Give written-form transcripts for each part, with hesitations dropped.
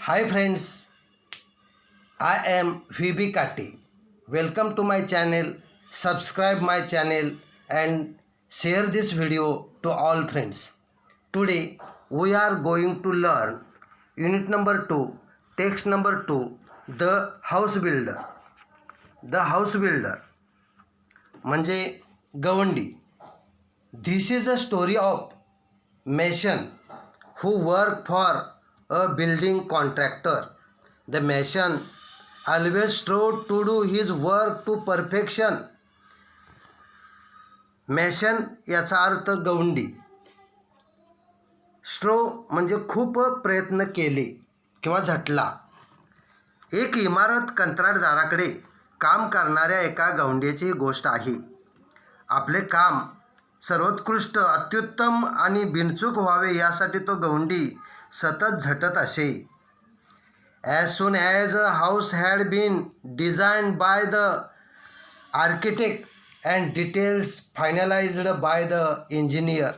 Hi friends, I am VB Kati. Welcome to my channel. Subscribe my channel and share this video to all friends. Today we are going to learn unit number 2, text number 2, the house builder. The house builder म्हणजे गवंडी. This is a story of mason who work for a building contractor. The mason always strove to do his work to perfection. Mason याचा अर्थ गवंडी. Strove म्हणजे खूप प्रयत्न केले किंवा झटला. एक इमारत कंत्राटदाराकडे काम करणाऱ्या एका गवंड्याची गोष्ट आहे. आपले काम सर्वोत्कृष्ट, अत्युत्तम आणि बिनचूक व्हावे यासाठी तो गवंडी सतत झटत असे. As soon as a house had been designed by the architect and details finalized by the engineer,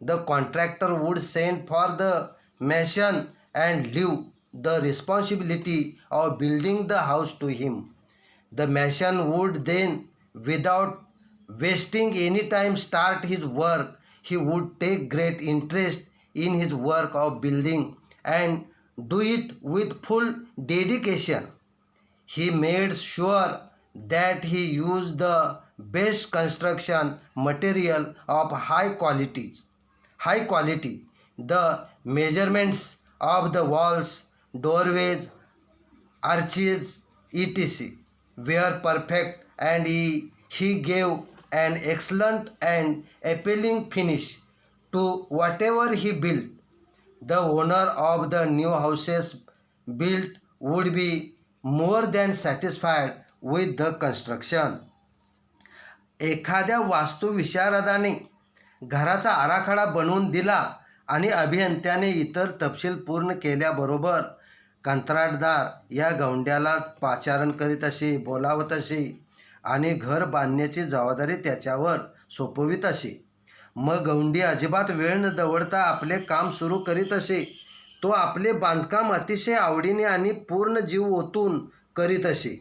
the contractor would send for the mason and leave the responsibility of building the house to him. The mason would then, without wasting any time, start his work. He would take great interest in his work of building and do it with full dedication. He made sure that he used the best construction material of high quality. The measurements of the walls, doorways, arches, etc. were perfect, and he gave an excellent and appealing finish to whatever he built. The owner of the new houses built would be more than satisfied with the construction. एखाद्या वास्तुविशारदाने घराचा आराखडा बनवून दिला आणि अभियंत्याने इतर तपशील पूर्ण केल्याबरोबर कंत्राटदार या गवंड्याला पाचारण करीत असे, बोलावत असे आणि घर बांधण्याची जबाबदारी त्याच्यावर सोपवित असे. मग गवंडी अजिबात वेळ न दवडता आपले काम सुरू करीत असे. तो आपले बांधकाम अतिशय आवडीने आणि पूर्ण जीव ओतून करीत असे.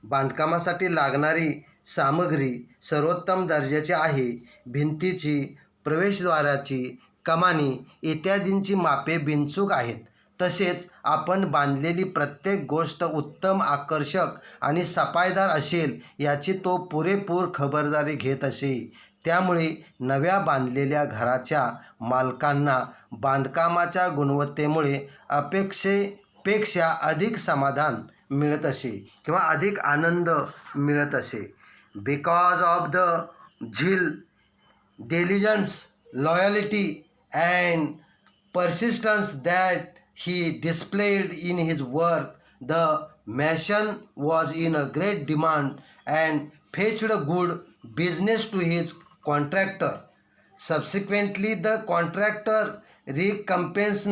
बांधकामासाठी लागणारी सामग्री सर्वोत्तम दर्जाची आहे. भिंतीची, प्रवेशद्वाराची, कमानी इत्यादींची मापे बिनचूक आहेत. तसेच आपण बांधलेली प्रत्येक गोष्ट उत्तम, आकर्षक आणि सफाईदार असेल याची तो पुरेपूर खबरदारी घेत असे. त्यामुळे नव्या बांधलेल्या घराच्या मालकांना बांधकामाच्या गुणवत्तेमुळे अपेक्षेपेक्षा अधिक समाधान मिळत असे किंवा अधिक आनंद मिळत असे. बिकॉज ऑफ द झील, diligence, loyalty and persistence that he displayed in his work, the mason was in a great demand and fetched a good business to his contractor. Subsequently, the contractor recompensed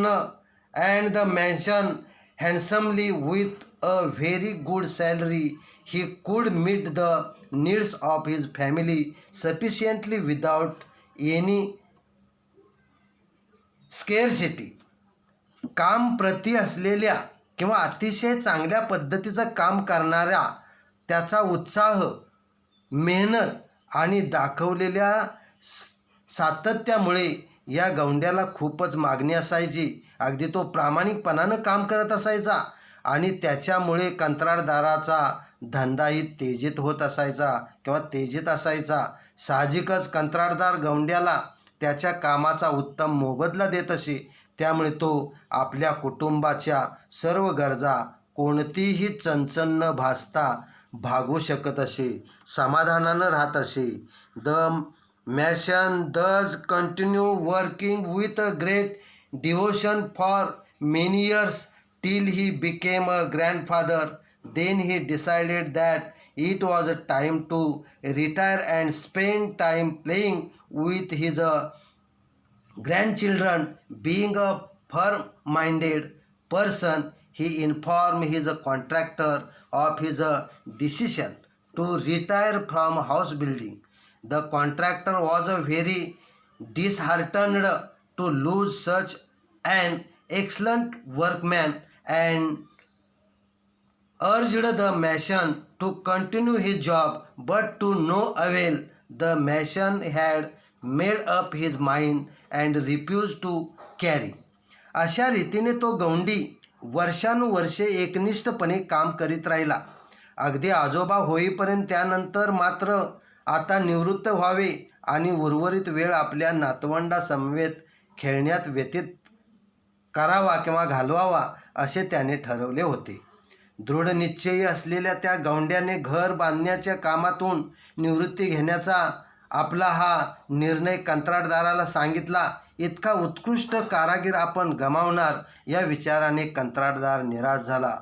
and the mason handsomely with a very good salary. He could meet the needs of his family sufficiently without any scarcity. काम प्रती असलेल्या किंवा अतिशय चांगल्या पद्धतीचं काम करणाऱ्या, त्याचा उत्साह, मेहनत आणि दाखवलेल्या सातत्यामुळे या गवंड्याला खूपच मागणी असायची. अगदी तो प्रामाणिकपणानं काम करत असायचा आणि त्याच्यामुळे कंत्राटदाराचा धंदाही तेजीत होत असायचा किंवा तेजीत असायचा. साहजिकच कंत्राटदार गवंड्याला त्याच्या कामाचा उत्तम मोबदला देत असे. त्यामुळे तो आपल्या कुटुंबाच्या सर्व गरजा कोणतीही चणचण न भासता भागवू शकत असे, समाधानानं राहत असे. The mason thus continued working with a great devotion for many years till he became a grandfather. Then he decided that it was a time to retire and spend time playing with his grandchildren. Being a firm-minded person, he informed his contractor of his decision to retire from house building. The contractor was very disheartened to lose such an excellent workman and urged the mason to continue his job, but to no avail. The mason had made up his mind and refused to carry. अशा रीतीने तो गौंडी वर्षानुवर्षे एकनिष्ठपणे काम करीत राहिला. अगदी आजोबा होईपर्यंत. त्यानंतर मात्र आता निवृत्त व्हावे आणि उर्वरित वेळ आपल्या नातवंडासमवेत खेळण्यात व्यतीत करावा किंवा घालवावा असे त्याने ठरवले होते. दृढ निश्चयी असलेल्या त्या गौंड्याने घर बांधण्याच्या कामातून निवृत्ती घेण्याचा आपला हा निर्णय कंत्राटदाराला सांगितला. इतका उत्कृष्ट कारागीर आपण गमावणार या विचाराने कंत्राटदार निराश झाला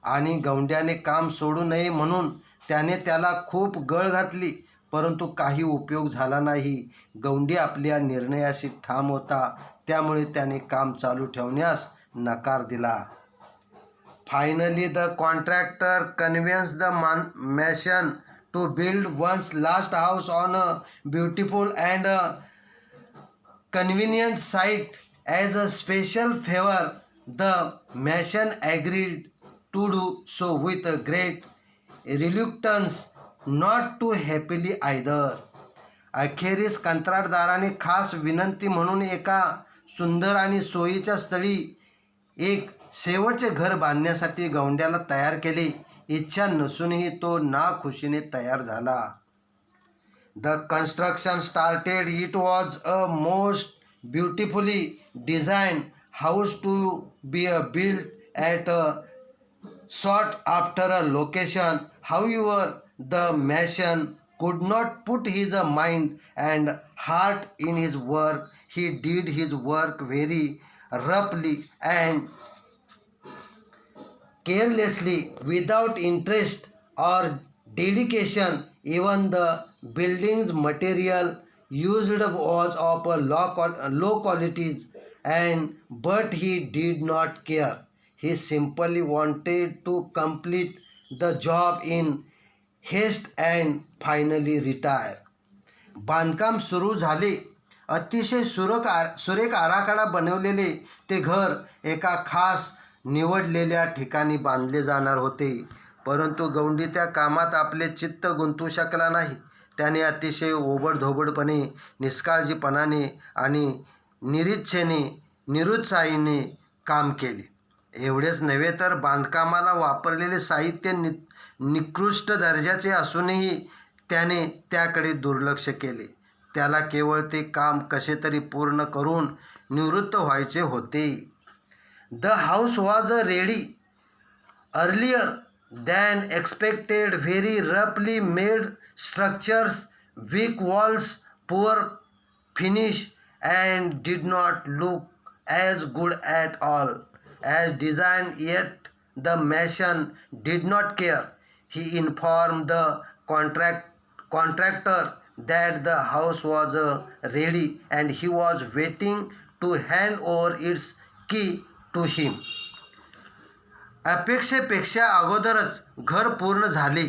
आणि गौंड्याने काम सोडू नये म्हणून त्याने त्याला खूप गळ घातली, परंतु काही उपयोग झाला नाही. गौंडी आपल्या निर्णयाशी ठाम होता, त्यामुळे त्याने काम चालू ठेवण्यास नकार दिला. Finally, the contractor convinced the mason to build one's last house on a beautiful and convenient site. As a special favor, the mason agreed to do so with a great reluctance, not too happily either. अखेरीस कंत्राटदाराने खास विनंती म्हणून एका सुंदर आणि सोयीच्या स्थळी एक शेवटचे घर बांधण्यासाठी गौंड्याला तयार केले. इच्छा नसूनही तो नाखुशीने तयार झाला. The construction started. It was a most beautifully design house to be built at a sought after a location. However, the mason could not put his mind and heart in his work. He did his work very roughly and carelessly, without interest or dedication. Even the building's material used was of a low qualities, and but he did not care. He simply wanted to complete the job in haste and finally retire. बांधकाम सुरू झाले. अतिशय सुरेख आराखडा बनवलेले ते घर एका खास निवडलेल्या ठिकाणी बांधले जाणार होते, परंतु गौंडी त्या कामात आपले चित्त गुंतवू शकला नाही. त्याने अतिशय ओबडधोबडपणे, निष्काळजीपणाने आणि निरुत्साहीने काम केले. एवढेच नव्हे तर बांधकामाला वापरलेले साहित्य निकृष्ट दर्जाचे असूनही त्याने त्याकडे दुर्लक्ष केले. त्याला केवळ ते काम कसे तरी पूर्ण करून निवृत्त व्हायचे होते. The house was ready earlier than expected. Very रफली made structures, weak walls, poor finish, and did not look as good at all as designed. Yet the mason did not care. He informed the contractor that the house was ready and he was waiting to hand over its key to him. अपेक्षेपेक्षा अगोदरच घर पूर्ण झाले.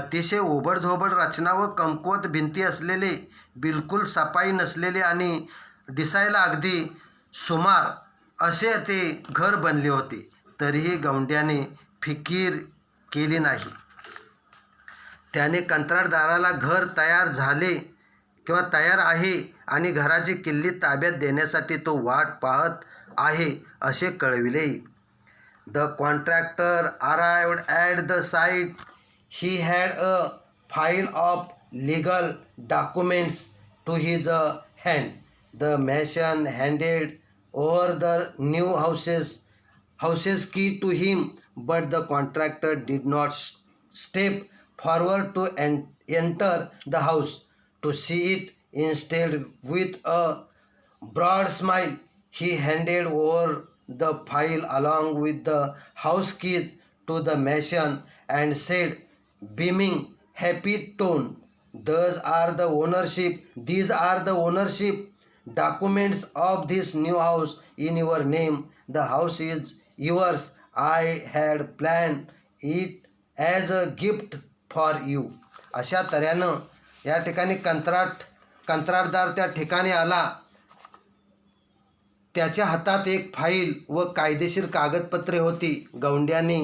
अतिशय ओबडधोबड रचना व कमकुवत भिंती असलेले, बिलकुल सफाई नसलेले आणि दिसायला अगदी सुमार असे ते घर बनले होते. तरीही गौंड्याने फिकीर केली नाही. त्याने कंत्राटदाराला घर तयार आहे आणि घराची किल्ली ताब्यात देण्यासाठी तो वाट पाहत आहे असे कळविले. The contractor arrived at the site. He had a file of legal documents to his hand. The mansion handed over the new house's key to him, but the contractor did not step forward to enter the house to see it. Instead, with a broad smile, he handed over the file along with the house keys to the mason and said, beaming happy tone, these are the ownership documents of this new house in your name. The house is yours. I had planned it as a gift for you. अशा तऱ्हेनं या ठिकाणी कंत्राटदार त्या ठिकाणी आला त्याच्या हातात एक फाईल व कायदेशीर कागदपत्रे होती. गौंड्याने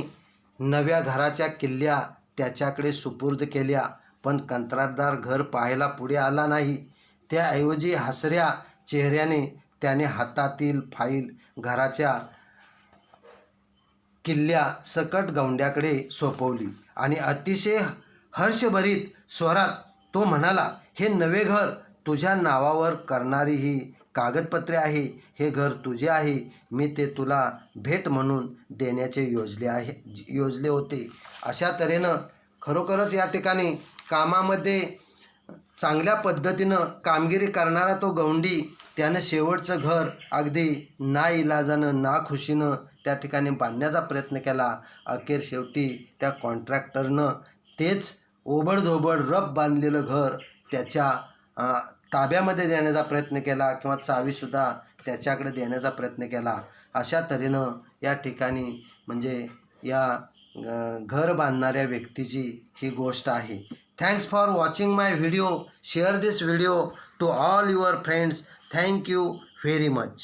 नव्या घराच्या किल्ल्या त्याच्याकडे सुपूर्द केल्या, पण कंत्राटदार घर पाहायला पुढे आला नाही. त्याऐवजी हसऱ्या चेहऱ्याने त्याने हातातील फाईल घराच्या किल्ल्या सकट गौंड्याकडे सोपवली आणि अतिशय हर्षभरीत स्वरात तो म्हणाला, हे नवे घर तुझ्या नावावर करणारी ही कागदपत्रे आहे. हे घर तुझे आहे. मी ते तुला भेट म्हणून देण्याचे योजले होते. अशा तऱ्हेनं खरोखरच या ठिकाणी कामामध्ये चांगल्या पद्धतीनं कामगिरी करणारा तो गौंडी त्यानं शेवटचं घर अगदी नाइलाजानं नाखुशीनं त्या ठिकाणी बांधण्याचा प्रयत्न केला. अखेर शेवटी त्या कॉन्ट्रॅक्टरनं तेच ओबडधोबड रफ बांधलेलं घर त्याच्या ताब्यामध्ये देण्याचा प्रयत्न केला किंवा चावीसुद्धा त्याच्याकडे देण्याचा प्रयत्न केला. अशा तऱ्हेनं या ठिकाणी म्हणजे या घर बांधणाऱ्या व्यक्तीची ही गोष्ट आहे. Thanks for watching my video. Share this video to all your friends. Thank you very much.